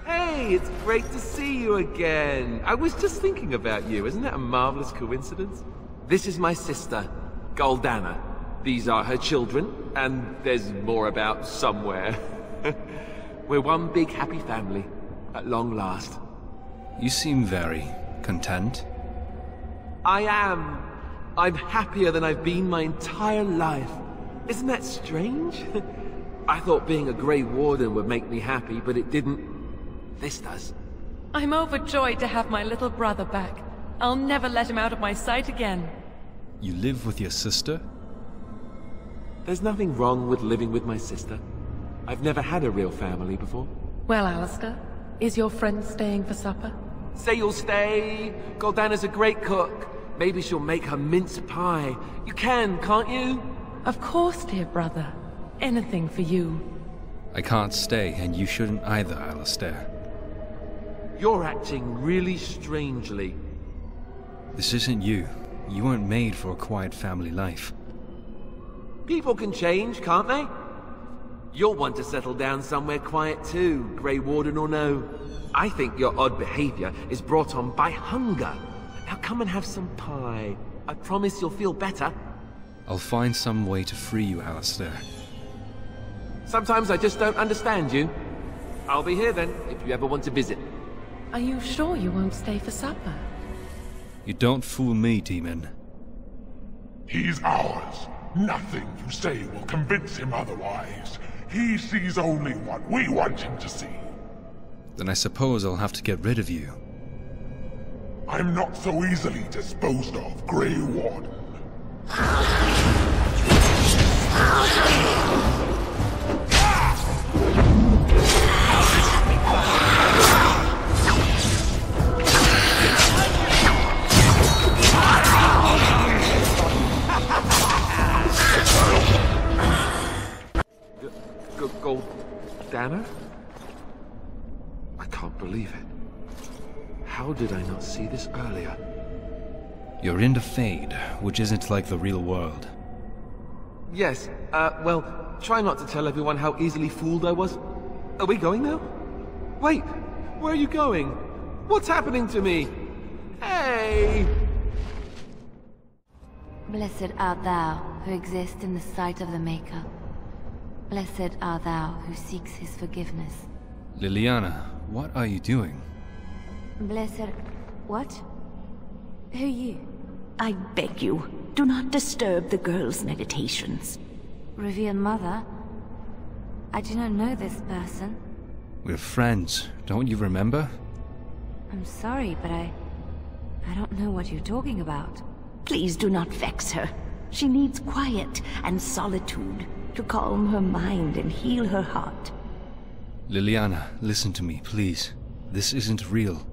Hey, it's great to see you again. I was just thinking about you. Isn't that a marvelous coincidence? This is my sister, Goldana. These are her children, and there's more about somewhere. We're one big happy family, at long last. You seem very content. I am. I'm happier than I've been my entire life. Isn't that strange? I thought being a Grey Warden would make me happy, but it didn't. This does. I'm overjoyed to have my little brother back. I'll never let him out of my sight again. You live with your sister? There's nothing wrong with living with my sister. I've never had a real family before. Well, Alistair, is your friend staying for supper? Say you'll stay. Goldana's a great cook. Maybe she'll make her mince pie. You can, can't you? Of course, dear brother. Anything for you. I can't stay, and you shouldn't either, Alistair. You're acting really strangely. This isn't you. You weren't made for a quiet family life. People can change, can't they? You'll want to settle down somewhere quiet too, Grey Warden or no. I think your odd behavior is brought on by hunger. Now come and have some pie. I promise you'll feel better. I'll find some way to free you, Alistair. Sometimes I just don't understand you. I'll be here then, if you ever want to visit. Are you sure you won't stay for supper? You don't fool me, demon. He's ours. Nothing you say will convince him otherwise. He sees only what we want him to see. Then I suppose I'll have to get rid of you. I'm not so easily disposed of, Grey Warden. Goldana? I can't believe it. How did I not see this earlier? You're in the Fade, which isn't like the real world. Yes, well, try not to tell everyone how easily fooled I was. Are we going now? Wait, where are you going? What's happening to me? Hey! Blessed art thou who exists in the sight of the Maker. Blessed art thou who seeks his forgiveness. Liliana, what are you doing? Blessed... what? Who are you? I beg you, do not disturb the girl's meditations. Revered Mother? I do not know this person. We're friends, don't you remember? I'm sorry, but I don't know what you're talking about. Please do not vex her. She needs quiet and solitude to calm her mind and heal her heart. Liliana, listen to me, please. This isn't real.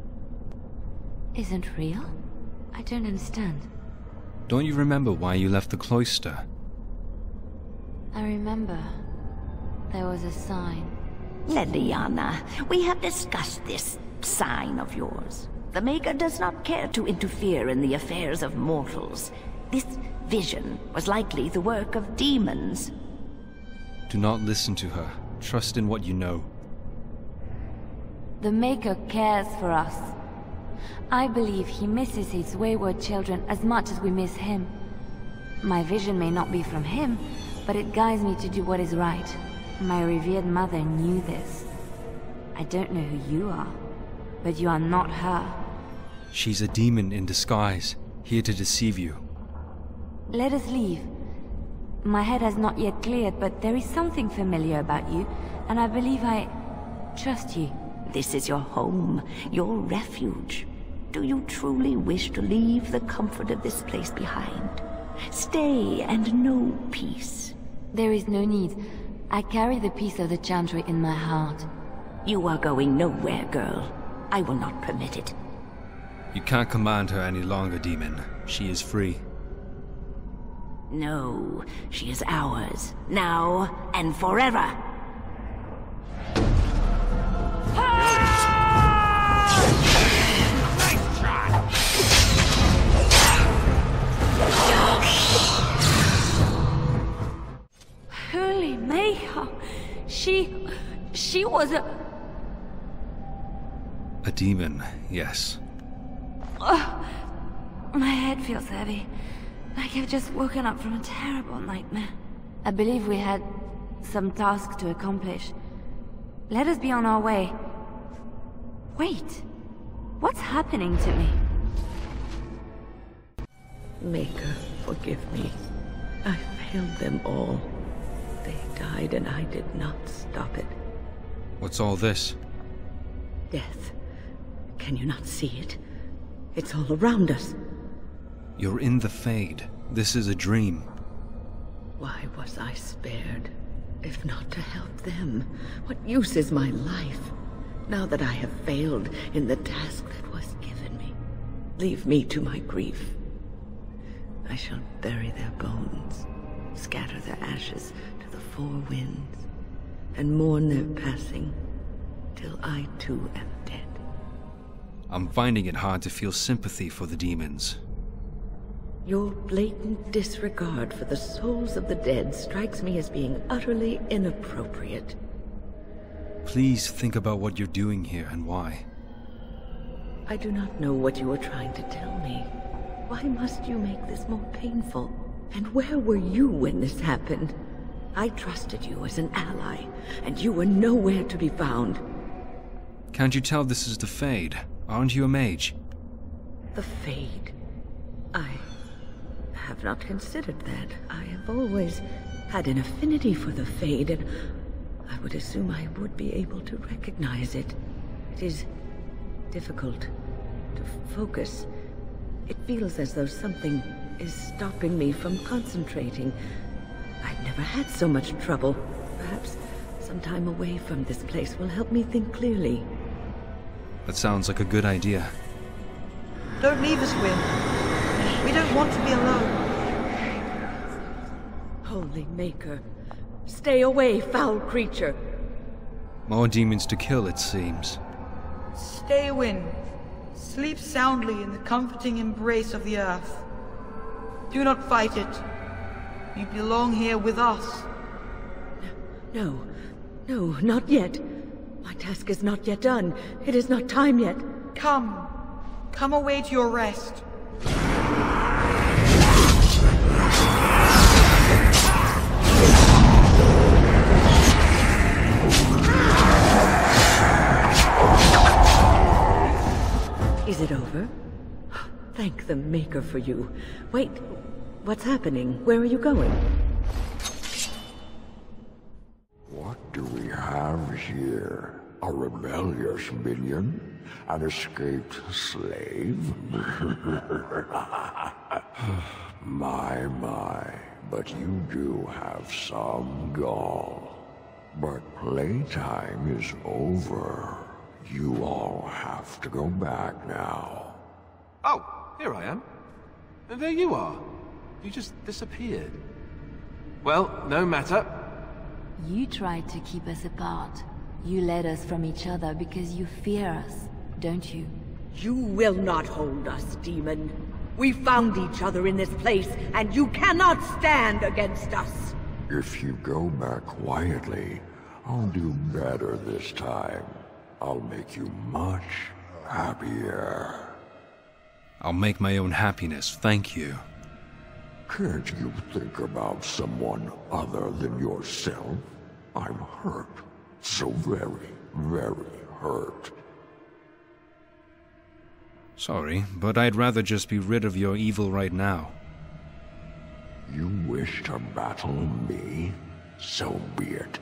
Isn't real? I don't understand. Don't you remember why you left the cloister? I remember. There was a sign. Liliana, we have discussed this sign of yours. The Maker does not care to interfere in the affairs of mortals. This vision was likely the work of demons. Do not listen to her. Trust in what you know. The Maker cares for us. I believe he misses his wayward children as much as we miss him. My vision may not be from him, but it guides me to do what is right. My revered mother knew this. I don't know who you are, but you are not her. She's a demon in disguise, here to deceive you. Let us leave. My head has not yet cleared, but there is something familiar about you, and I believe I trust you. This is your home, your refuge. Do you truly wish to leave the comfort of this place behind? Stay and know peace. There is no need. I carry the peace of the Chantry in my heart. You are going nowhere, girl. I will not permit it. You can't command her any longer, demon. She is free. No, she is ours, now and forever. Nice try! She was a... A demon, yes. My head feels heavy. Like I've just woken up from a terrible nightmare. I believe we had some task to accomplish. Let us be on our way. Wait. What's happening to me? Maker, forgive me. I failed them all. They died and I did not stop it. What's all this? Death. Can you not see it? It's all around us. You're in the Fade. This is a dream. Why was I spared? If not to help them, what use is my life? Now that I have failed in the task that was given me, leave me to my grief. I shall bury their bones, scatter their ashes to the four winds, and mourn their passing, till I too am dead. I'm finding it hard to feel sympathy for the demons. Your blatant disregard for the souls of the dead strikes me as being utterly inappropriate. Please think about what you're doing here and why. I do not know what you are trying to tell me. Why must you make this more painful? And where were you when this happened? I trusted you as an ally, and you were nowhere to be found. Can't you tell this is the Fade? Aren't you a mage? The Fade. I have not considered that. I have always had an affinity for the Fade, and I would assume I would be able to recognize it. It is difficult to focus. It feels as though something is stopping me from concentrating. I've never had so much trouble. Perhaps some time away from this place will help me think clearly. That sounds like a good idea. Don't leave us, Wynn. We don't want to be alone. Holy Maker, stay away, foul creature. More demons to kill, it seems. Stay, Wynn. Sleep soundly in the comforting embrace of the earth. Do not fight it. You belong here with us. No, not yet. My task is not yet done. It is not time yet. Come away to your rest. Is it over? Thank the Maker for you. Wait, what's happening? Where are you going? What do we have here? A rebellious minion? An escaped slave? My, but you do have some gall. But playtime is over. You all have to go back now. Oh, here I am. And there you are. You just disappeared. Well, no matter. You tried to keep us apart. You led us from each other because you fear us, don't you? You will not hold us, demon. We found each other in this place, and you cannot stand against us. If you go back quietly, I'll do better this time. I'll make you much happier. I'll make my own happiness, thank you. Can't you think about someone other than yourself? I'm hurt. So very, very hurt. Sorry, but I'd rather just be rid of your evil right now. You wish to battle me? So be it.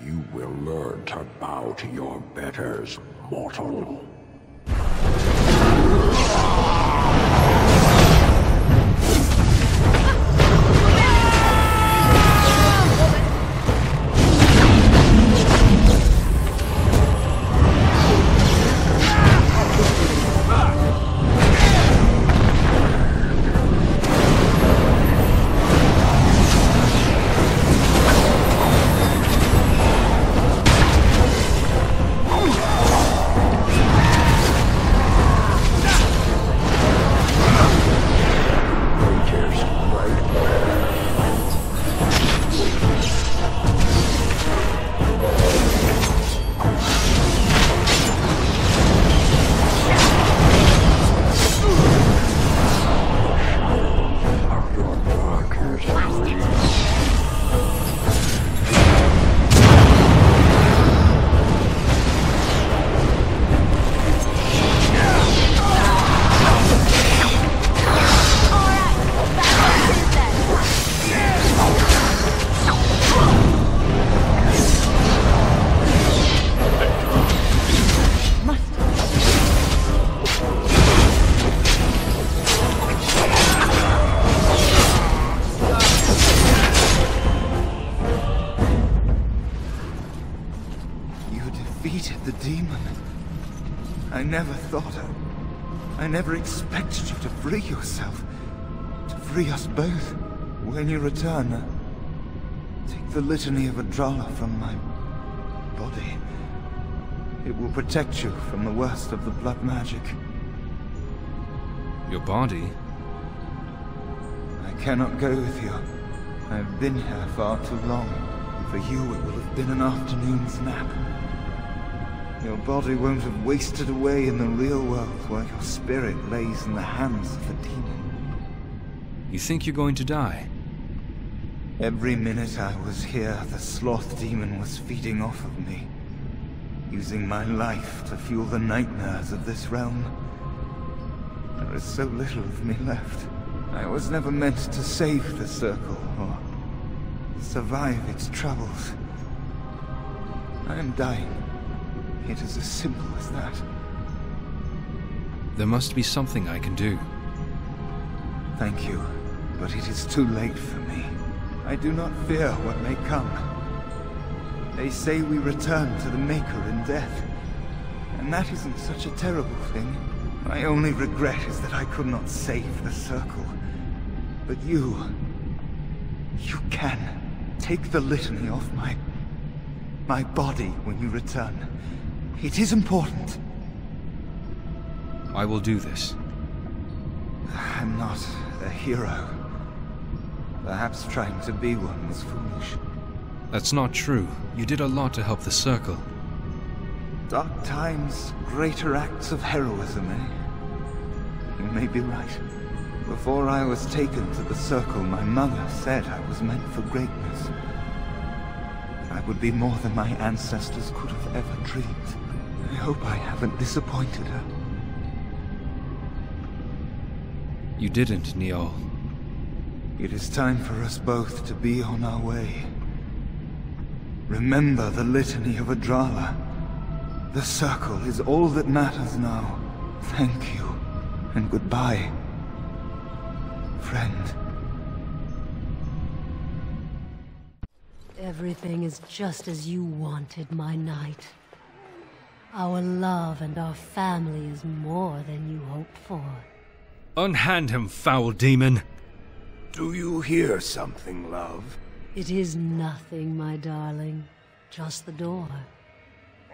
You will learn to bow to your betters, mortal. demon. I never thought I never expected you to free yourself. To free us both. When you return, take the litany of Adrala from my body. It will protect you from the worst of the blood magic. Your body? I cannot go with you. I've been here far too long. For you, it will have been an afternoon's nap. Your body won't have wasted away in the real world while your spirit lays in the hands of the demon. You think you're going to die? Every minute I was here, the sloth demon was feeding off of me, using my life to fuel the nightmares of this realm. There is so little of me left. I was never meant to save the Circle, or survive its troubles. I am dying. It is as simple as that. There must be something I can do. Thank you, but it is too late for me. I do not fear what may come. They say we return to the Maker in death, and that isn't such a terrible thing. My only regret is that I could not save the Circle. But you can. Take the litany off my body when you return. It is important. I will do this. I'm not a hero. Perhaps trying to be one was foolish. That's not true. You did a lot to help the Circle. Dark times, greater acts of heroism, eh? You may be right. Before I was taken to the Circle, my mother said I was meant for greatness. I would be more than my ancestors could have ever dreamed. I hope I haven't disappointed her. You didn't, Niall. It is time for us both to be on our way. Remember the litany of Adrala. The Circle is all that matters now. Thank you, and goodbye, friend. Everything is just as you wanted, my knight. Our love and our family is more than you hoped for. Unhand him, foul demon! Do you hear something, love? It is nothing, my darling. Just the door.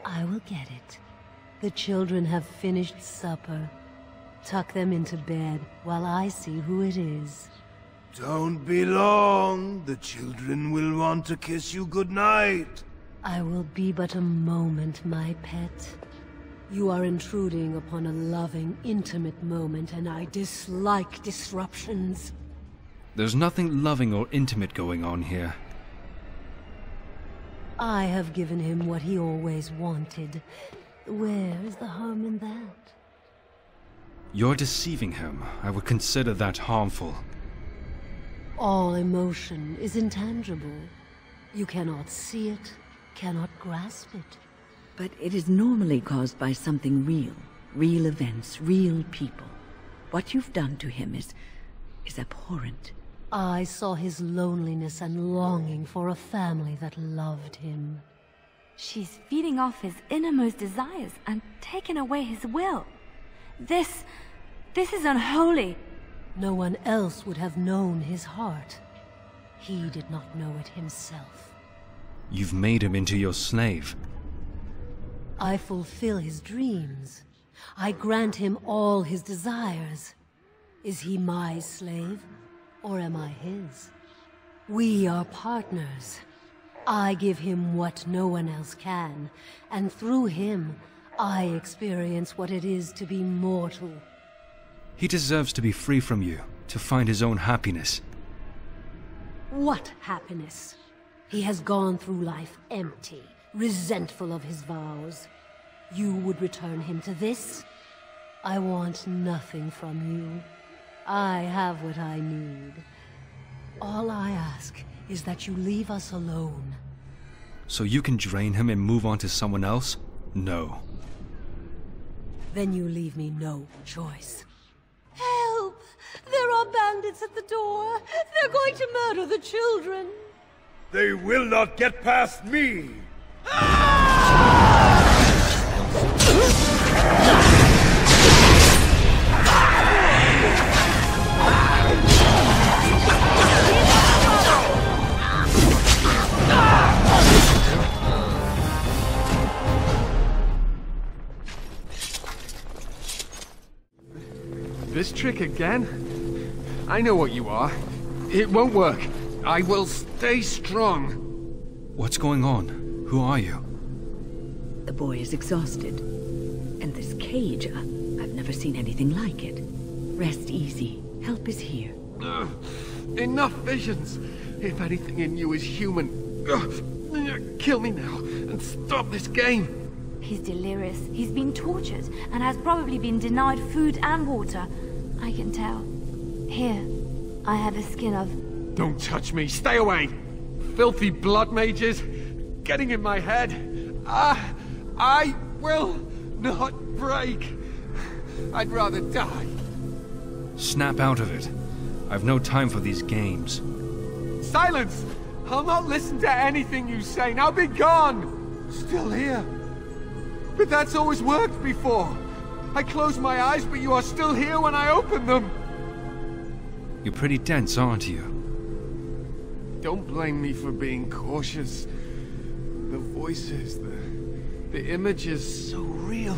I will get it. The children have finished supper. Tuck them into bed while I see who it is. Don't be long. The children will want to kiss you goodnight. I will be but a moment, my pet. You are intruding upon a loving, intimate moment, and I dislike disruptions. There's nothing loving or intimate going on here. I have given him what he always wanted. Where is the harm in that? You're deceiving him. I would consider that harmful. All emotion is intangible. You cannot see it, cannot grasp it. But it is normally caused by something real. Real events, real people. What you've done to him is abhorrent. I saw his loneliness and longing for a family that loved him. She's feeding off his innermost desires and taking away his will. This is unholy. No one else would have known his heart. He did not know it himself. You've made him into your slave. I fulfill his dreams. I grant him all his desires. Is he my slave, or am I his? We are partners. I give him what no one else can, and through him, I experience what it is to be mortal. He deserves to be free from you, to find his own happiness. What happiness? He has gone through life empty, resentful of his vows. You would return him to this? I want nothing from you. I have what I need. All I ask is that you leave us alone. So you can drain him and move on to someone else? No. Then you leave me no choice. Help! There are bandits at the door! They're going to murder the children! They will not get past me! trick again? I know what you are. It won't work. I will stay strong. What's going on? Who are you? The boy is exhausted. And this cage, I've never seen anything like it. Rest easy. Help is here. Enough visions. If anything in you is human, kill me now and stop this game. He's delirious. He's been tortured and has probably been denied food and water. I can tell. Here, I have a skin of... Don't touch me. Stay away. Filthy blood mages. Getting in my head. I will not break. I'd rather die. Snap out of it. I've no time for these games. Silence! I'll not listen to anything you say. Now be gone! Still here. But that's always worked before. I close my eyes, but you are still here when I open them. You're pretty dense, aren't you? Don't blame me for being cautious. The voices, the images, so real.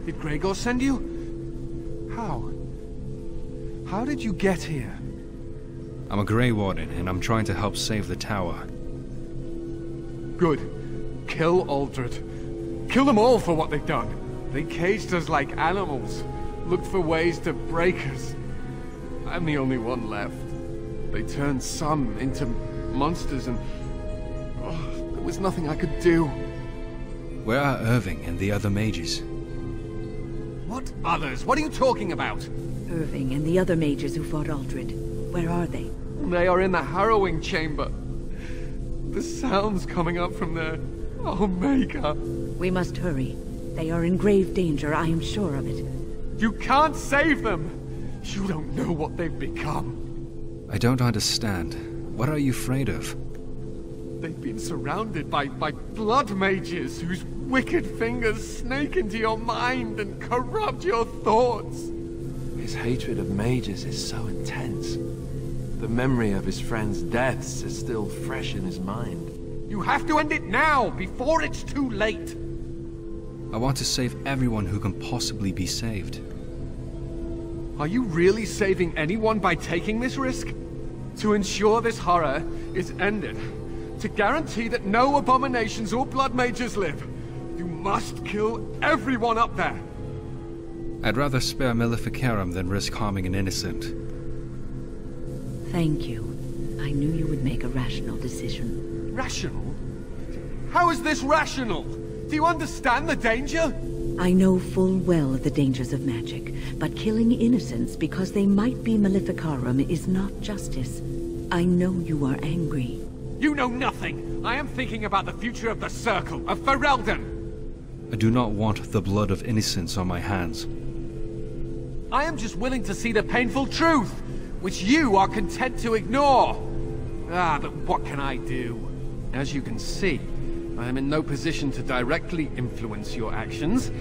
Did Gregor send you? How? How did you get here? I'm a Grey Warden, and I'm trying to help save the tower. Good. Kill Aldred. Kill them all for what they've done. They caged us like animals. Looked for ways to break us. I'm the only one left. They turned some into monsters and... there was nothing I could do. Where are Irving and the other mages? What others? What are you talking about? Irving and the other mages who fought Aldred. Where are they? They are in the Harrowing chamber. The sounds coming up from there. Oh, Maker. We must hurry. They are in grave danger, I am sure of it. You can't save them! You don't know what they've become. I don't understand. What are you afraid of? They've been surrounded by blood mages whose wicked fingers snake into your mind and corrupt your thoughts. His hatred of mages is so intense. The memory of his friends' deaths is still fresh in his mind. You have to end it now, before it's too late! I want to save everyone who can possibly be saved. Are you really saving anyone by taking this risk? To ensure this horror is ended. To guarantee that no abominations or blood mages live. You must kill everyone up there! I'd rather spare Maleficarum than risk harming an innocent. Thank you. I knew you would make a rational decision. Rational? How is this rational? Do you understand the danger? I know full well the dangers of magic, but killing innocents because they might be Maleficarum is not justice. I know you are angry. You know nothing! I am thinking about the future of the Circle, of Ferelden! I do not want the blood of innocents on my hands. I am just willing to see the painful truth, which you are content to ignore. But what can I do? As you can see, I am in no position to directly influence your actions,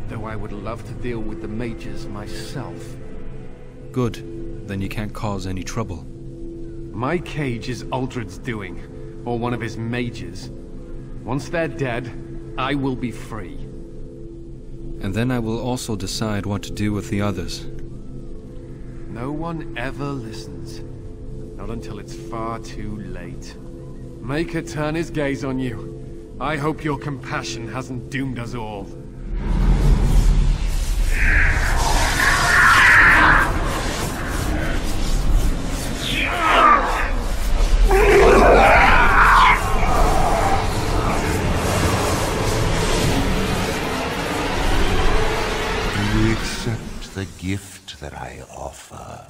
though I would love to deal with the mages myself. Good. Then you can't cause any trouble. My cage is Aldred's doing, or one of his mages. Once they're dead, I will be free. And then I will also decide what to do with the others. No one ever listens. Not until it's far too late. Maker turn his gaze on you. I hope your compassion hasn't doomed us all. Do you accept the gift that I offer?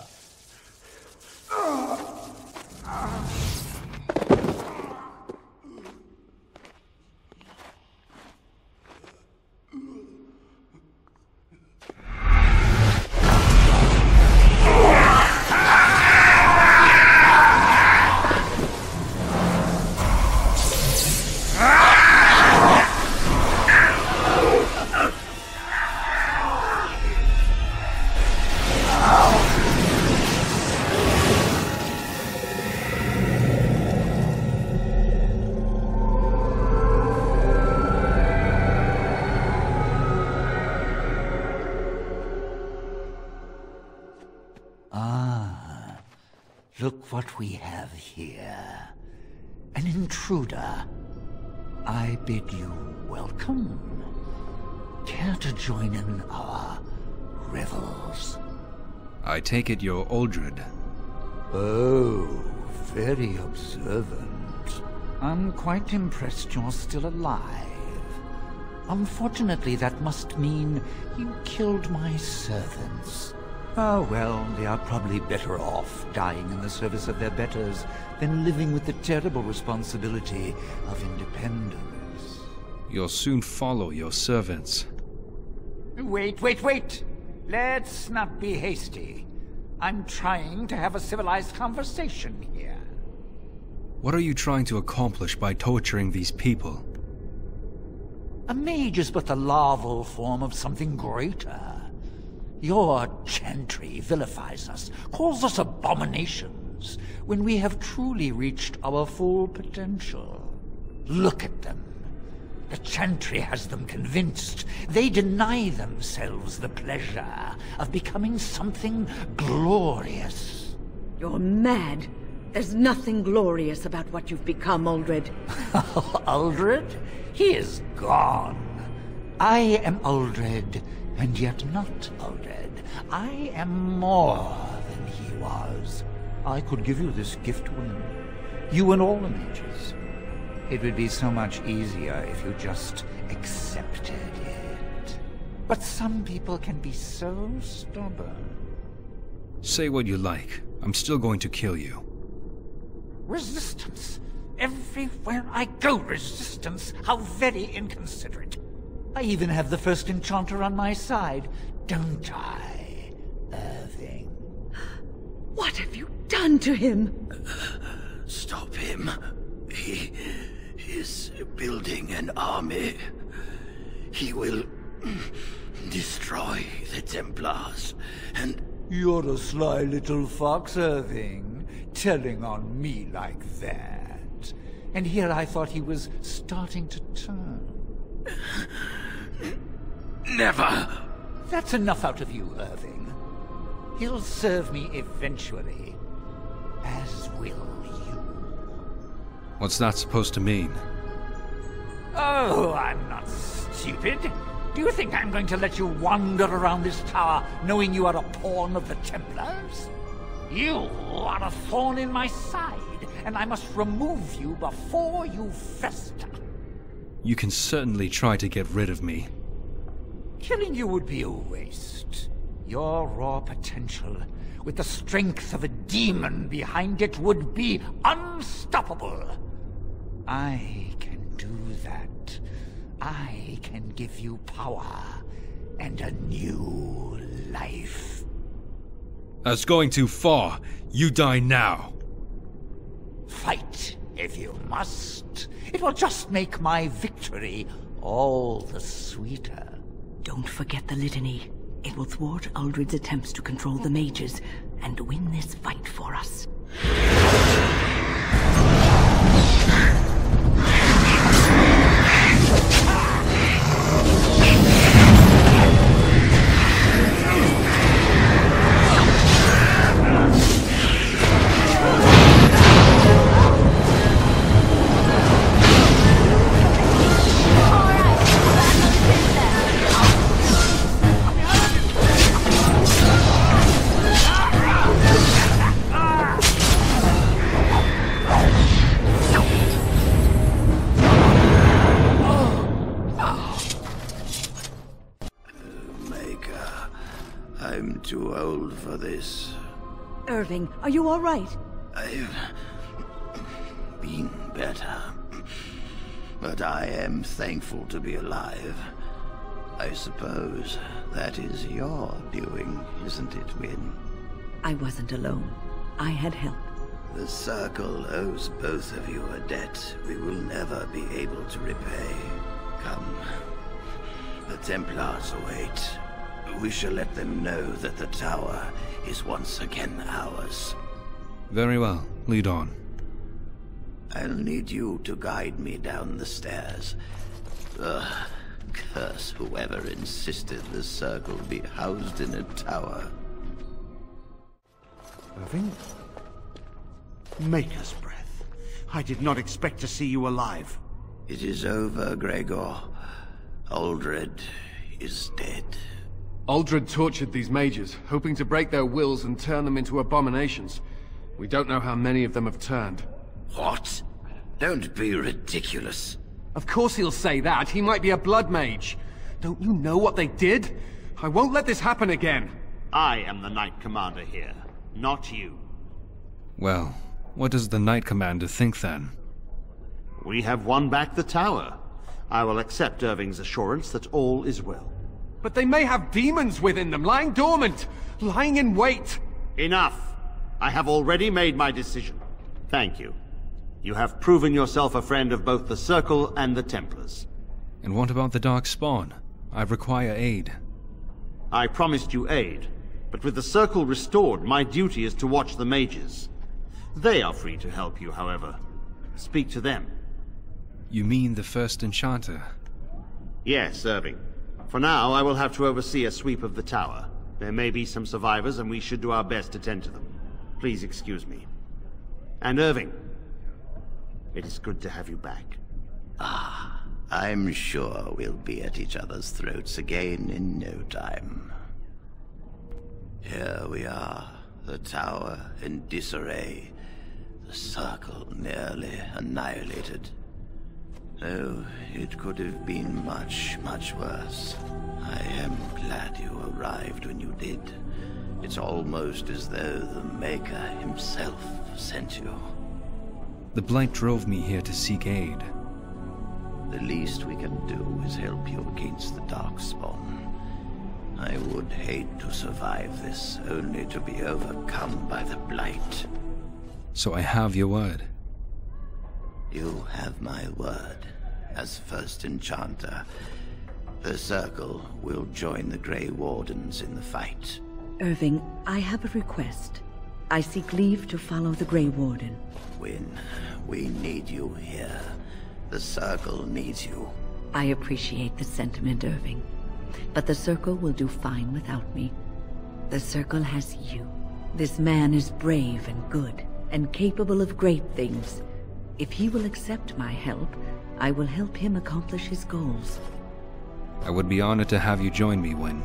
Look what we have here. An intruder. I bid you welcome. Care to join in our revels? I take it you're Uldred. Oh, very observant. I'm quite impressed you're still alive. Unfortunately, that must mean you killed my servants. Oh well, they are probably better off dying in the service of their betters than living with the terrible responsibility of independence. You'll soon follow your servants. Wait! Let's not be hasty. I'm trying to have a civilized conversation here. What are you trying to accomplish by torturing these people? A mage is but the larval form of something greater. Your chantry vilifies us, calls us abominations, when we have truly reached our full potential. Look at them. The chantry has them convinced. They deny themselves the pleasure of becoming something glorious. You're mad. There's nothing glorious about what you've become, Uldred. Uldred? He is gone. I am Uldred, and yet not Uldred. I am more than he was. I could give you this gift, woman. You and all the mages. It would be so much easier if you just accepted it. But some people can be so stubborn. Say what you like. I'm still going to kill you. Resistance. Everywhere I go, resistance. How very inconsiderate. I even have the first enchanter on my side, don't I, Irving? What have you done to him? Stop him. He is building an army. He will destroy the Templars, and... You're a sly little fox, Irving, telling on me like that. And here I thought he was starting to turn. Never! That's enough out of you, Irving. He'll serve me eventually, as will you. What's that supposed to mean? Oh, I'm not stupid. Do you think I'm going to let you wander around this tower knowing you are a pawn of the Templars? You are a thorn in my side, and I must remove you before you fester. You can certainly try to get rid of me. Killing you would be a waste. Your raw potential, with the strength of a demon behind it, would be unstoppable. I can do that. I can give you power and a new life. That's going too far. You die now. Fight if you must. It will just make my victory all the sweeter. Don't forget the litany. It will thwart Uldred's attempts to control the mages and win this fight for us. I'm too old for this. Irving, are you all right? I've been better. But I am thankful to be alive. I suppose that is your doing, isn't it, Wynne? I wasn't alone. I had help. The Circle owes both of you a debt we will never be able to repay. Come. The Templars await. We shall let them know that the tower is once again ours. Very well. Lead on. I'll need you to guide me down the stairs. Curse whoever insisted the Circle be housed in a tower. Irving? Maker's breath. I did not expect to see you alive. It is over, Gregor. Aldred is dead. Aldred tortured these mages, hoping to break their wills and turn them into abominations. We don't know how many of them have turned. What? Don't be ridiculous. Of course he'll say that. He might be a blood mage. Don't you know what they did? I won't let this happen again. I am the Knight Commander here, not you. Well, what does the Knight Commander think then? We have won back the tower. I will accept Irving's assurance that all is well. But they may have demons within them, lying dormant, lying in wait. Enough! I have already made my decision. Thank you. You have proven yourself a friend of both the Circle and the Templars. And what about the Dark Spawn? I require aid. I promised you aid, but with the Circle restored, my duty is to watch the mages. They are free to help you, however. Speak to them. You mean the first enchanter? Yes, Irving. For now, I will have to oversee a sweep of the tower. There may be some survivors, and we should do our best to tend to them. Please excuse me. And Irving, it is good to have you back. Ah, I'm sure we'll be at each other's throats again in no time. Here we are, the tower in disarray, the Circle nearly annihilated. Oh, it could have been much, much worse. I am glad you arrived when you did. It's almost as though the Maker himself sent you. The Blight drove me here to seek aid. The least we can do is help you against the Darkspawn. I would hate to survive this, only to be overcome by the Blight. So I have your word. You have my word. As first enchanter, the Circle will join the Grey Wardens in the fight. Irving, I have a request. I seek leave to follow the Grey Warden. When we need you here, the Circle needs you. I appreciate the sentiment, Irving. But the Circle will do fine without me. The Circle has you. This man is brave and good, and capable of great things. If he will accept my help, I will help him accomplish his goals. I would be honored to have you join me, Wynne.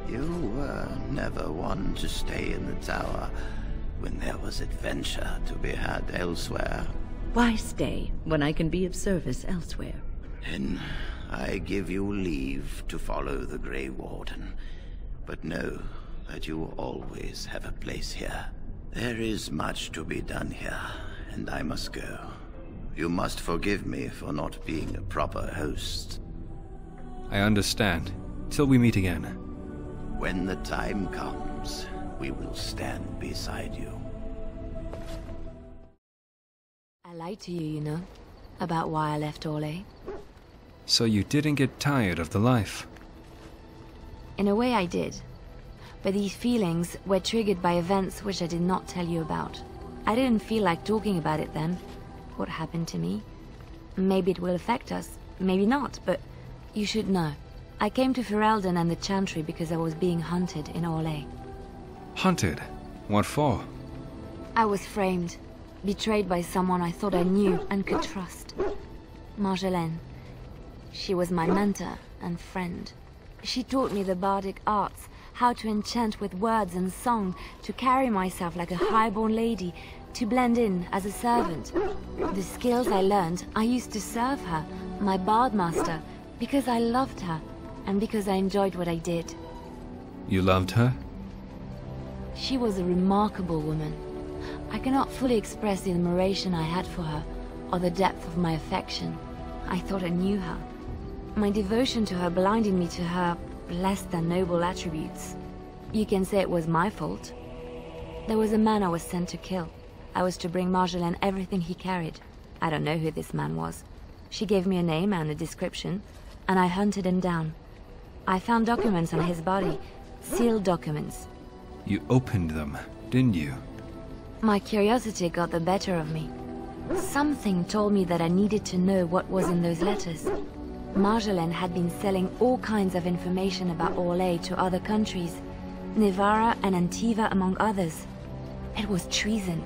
You were never one to stay in the tower when there was adventure to be had elsewhere. Why stay when I can be of service elsewhere? Then I give you leave to follow the Grey Warden. But know that you always have a place here. There is much to be done here, and I must go. You must forgive me for not being a proper host. I understand. Till we meet again. When the time comes, we will stand beside you. I lied to you, you know, about why I left Orlais. So you didn't get tired of the life? In a way I did. But these feelings were triggered by events which I did not tell you about. I didn't feel like talking about it then. What happened to me? Maybe it will affect us, maybe not, but you should know. I came to Ferelden and the Chantry because I was being hunted in Orlais. Hunted? What for? I was framed, betrayed by someone I thought I knew and could trust. Marjolaine. She was my mentor and friend. She taught me the bardic arts, how to enchant with words and song, to carry myself like a highborn lady, to blend in as a servant. The skills I learned, I used to serve her, my bard master, because I loved her, and because I enjoyed what I did. You loved her? She was a remarkable woman. I cannot fully express the admiration I had for her, or the depth of my affection. I thought I knew her. My devotion to her blinded me to her less than noble attributes. You can say it was my fault. There was a man I was sent to kill. I was to bring Marjolaine everything he carried. I don't know who this man was. She gave me a name and a description, and I hunted him down. I found documents on his body, sealed documents. You opened them, didn't you? My curiosity got the better of me. Something told me that I needed to know what was in those letters. Marjolaine had been selling all kinds of information about Orlais to other countries, Nevarra and Antiva among others. It was treason.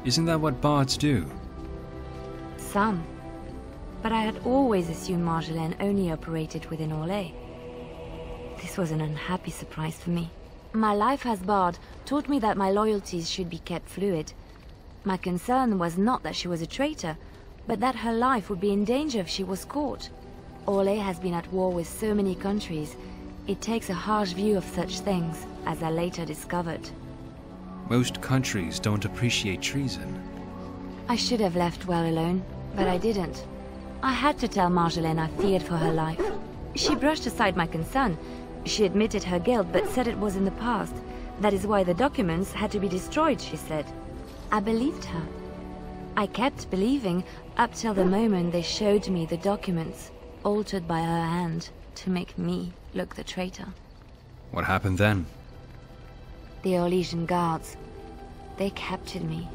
Isn't that what bards do? Some. But I had always assumed Marjolaine only operated within Orlais. This was an unhappy surprise for me. My life as bard taught me that my loyalties should be kept fluid. My concern was not that she was a traitor, but that her life would be in danger if she was caught. Orlais has been at war with so many countries. It takes a harsh view of such things, as I later discovered. Most countries don't appreciate treason. I should have left well alone, but I didn't. I had to tell Marjolaine I feared for her life. She brushed aside my concern. She admitted her guilt, but said it was in the past. That is why the documents had to be destroyed, she said. I believed her. I kept believing up till the moment they showed me the documents, altered by her hand, to make me look the traitor. What happened then? The Orlesian guards. They captured me.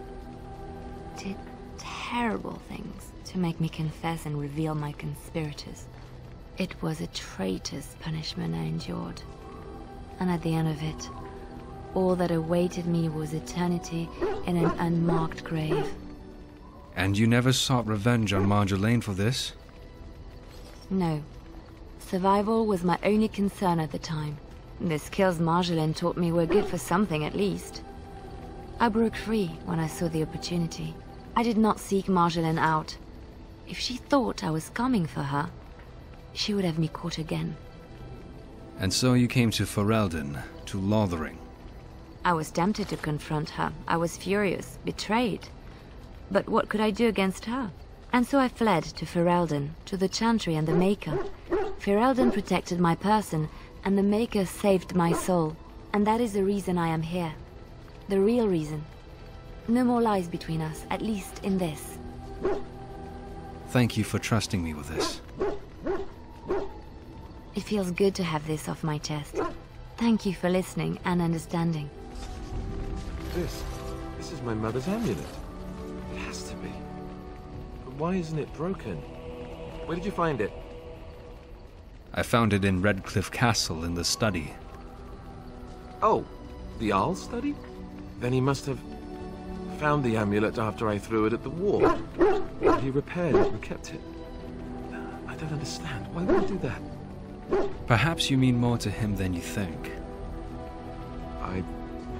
Did terrible things to make me confess and reveal my conspirators. It was a traitor's punishment I endured. And at the end of it, all that awaited me was eternity in an unmarked grave. And you never sought revenge on Marjolaine for this? No. Survival was my only concern at the time. The skills Marjolaine taught me were good for something at least. I broke free when I saw the opportunity. I did not seek Marjolaine out. If she thought I was coming for her, she would have me caught again. And so you came to Ferelden, to Lothering. I was tempted to confront her. I was furious, betrayed. But what could I do against her? And so I fled to Ferelden, to the Chantry and the Maker. Ferelden protected my person, and the Maker saved my soul. And that is the reason I am here. The real reason. No more lies between us, at least in this. Thank you for trusting me with this. It feels good to have this off my chest. Thank you for listening and understanding. This is my mother's amulet. It has to be. But why isn't it broken? Where did you find it? I found it in Redcliffe Castle in the study. Oh, the Arl's study? Then he must have found the amulet after I threw it at the wall. And he repaired it and kept it. I don't understand. Why would he do that? Perhaps you mean more to him than you think. I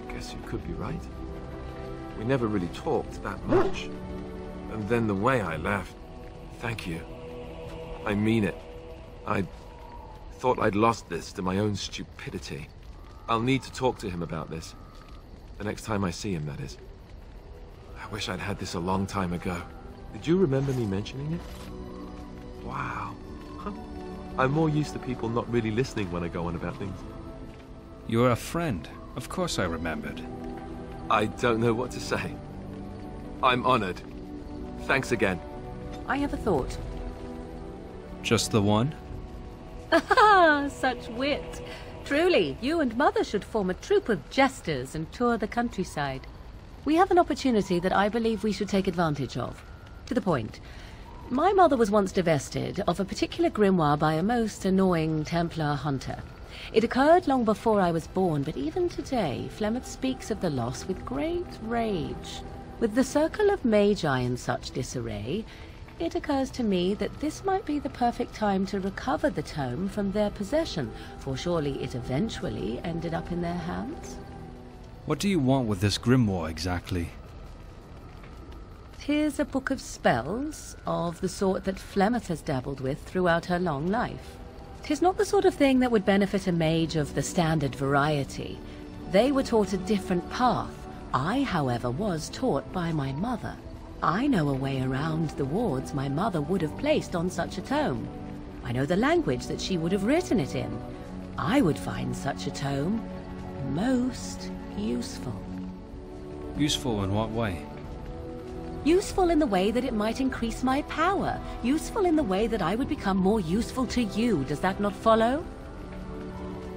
guess you could be right. We never really talked that much. And then the way I left... Thank you. I mean it. I thought I'd lost this to my own stupidity. I'll need to talk to him about this. The next time I see him, that is. I wish I'd had this a long time ago. Did you remember me mentioning it? Wow. Huh. I'm more used to people not really listening when I go on about things. You're a friend. Of course I remembered. I don't know what to say. I'm honored. Thanks again. I have a thought. Just the one? Ah, such wit. Truly, you and Mother should form a troupe of jesters and tour the countryside. We have an opportunity that I believe we should take advantage of. To the point. My mother was once divested of a particular grimoire by a most annoying Templar hunter. It occurred long before I was born, but even today, Flemeth speaks of the loss with great rage. With the circle of magi in such disarray, it occurs to me that this might be the perfect time to recover the tome from their possession, for surely it eventually ended up in their hands. What do you want with this grimoire exactly? 'Tis a book of spells, of the sort that Flemeth has dabbled with throughout her long life. 'Tis not the sort of thing that would benefit a mage of the standard variety. They were taught a different path. I, however, was taught by my mother. I know a way around the wards my mother would have placed on such a tome. I know the language that she would have written it in. I would find such a tome most useful. Useful in what way? Useful in the way that it might increase my power. Useful in the way that I would become more useful to you. Does that not follow?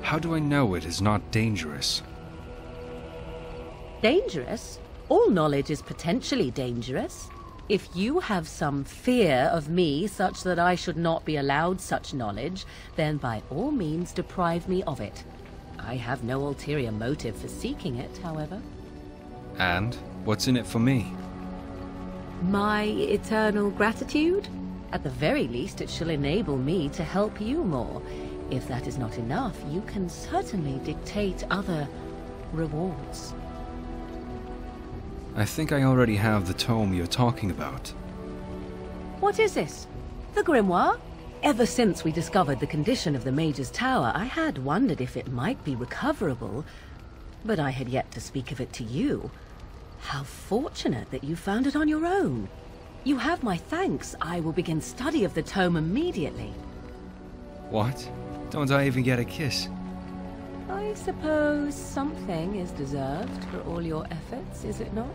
How do I know it is not dangerous? Dangerous? All knowledge is potentially dangerous. If you have some fear of me such that I should not be allowed such knowledge, then by all means deprive me of it. I have no ulterior motive for seeking it, however. And what's in it for me? My eternal gratitude? At the very least, it shall enable me to help you more. If that is not enough, you can certainly dictate other rewards. I think I already have the tome you're talking about. What is this? The grimoire? Ever since we discovered the condition of the Mage's Tower, I had wondered if it might be recoverable, but I had yet to speak of it to you. How fortunate that you found it on your own. You have my thanks. I will begin study of the tome immediately. What? Don't I even get a kiss? I suppose something is deserved for all your efforts, is it not?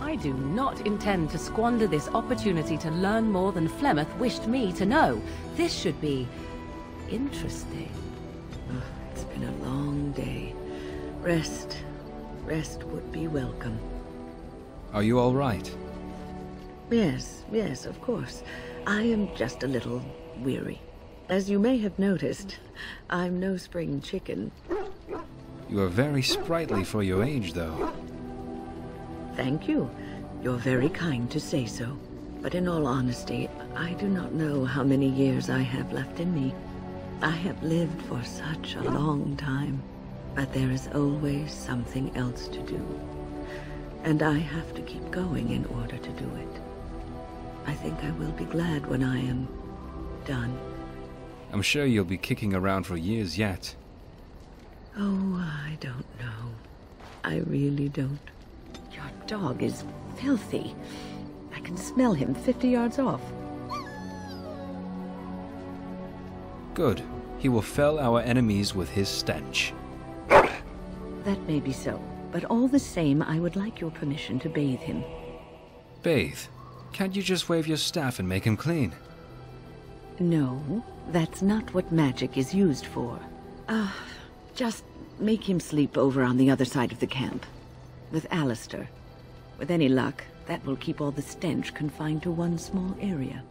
I do not intend to squander this opportunity to learn more than Flemeth wished me to know. This should be interesting. Oh, it's been a long day. Rest would be welcome. Are you all right? Yes, of course. I am just a little weary. As you may have noticed, I'm no spring chicken. You are very sprightly for your age, though. Thank you. You're very kind to say so. But in all honesty, I do not know how many years I have left in me. I have lived for such a long time, but there is always something else to do. And I have to keep going in order to do it. I think I will be glad when I am done. I'm sure you'll be kicking around for years yet. Oh, I don't know. I really don't. Your dog is filthy. I can smell him 50 yards off. Good. He will fell our enemies with his stench. That may be so, but all the same, I would like your permission to bathe him. Bathe? Can't you just wave your staff and make him clean? No, that's not what magic is used for. Just make him sleep over on the other side of the camp. With Alistair. With any luck, that will keep all the stench confined to one small area.